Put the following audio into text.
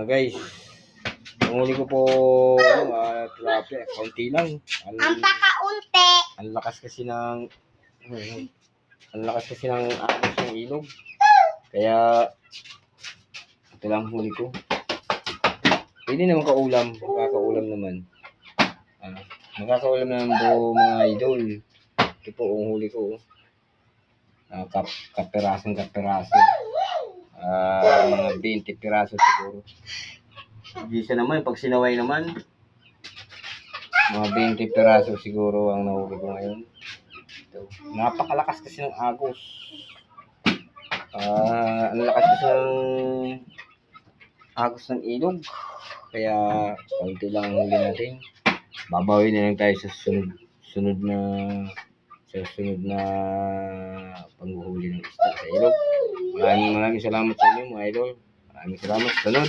Guys, ang huli ko po, tilapia, kaunti lang. Ang pakaunti. Ang lakas kasi ng, agos ng ilog. Kaya, ito lang huli ko. Pwede naman kaulam, makakaulam naman. Makakaulam naman po mga idol. Ito po ang huli ko. Kaperaso. Mga 20 piraso siguro. Gisa naman, pag sinaway naman, mga 20 piraso siguro ang nahuli ko ngayon. Ito. Napakalakas kasi ng agos. Ang lakas kasi ng agos ng ilog. Kaya, kaunti lang ang huli natin. Babawi na lang tayo sa sunod na panghuhuli ng isda sa ilog. Maraming salamat sa inyo mga idol. Maraming salamat. Sunod.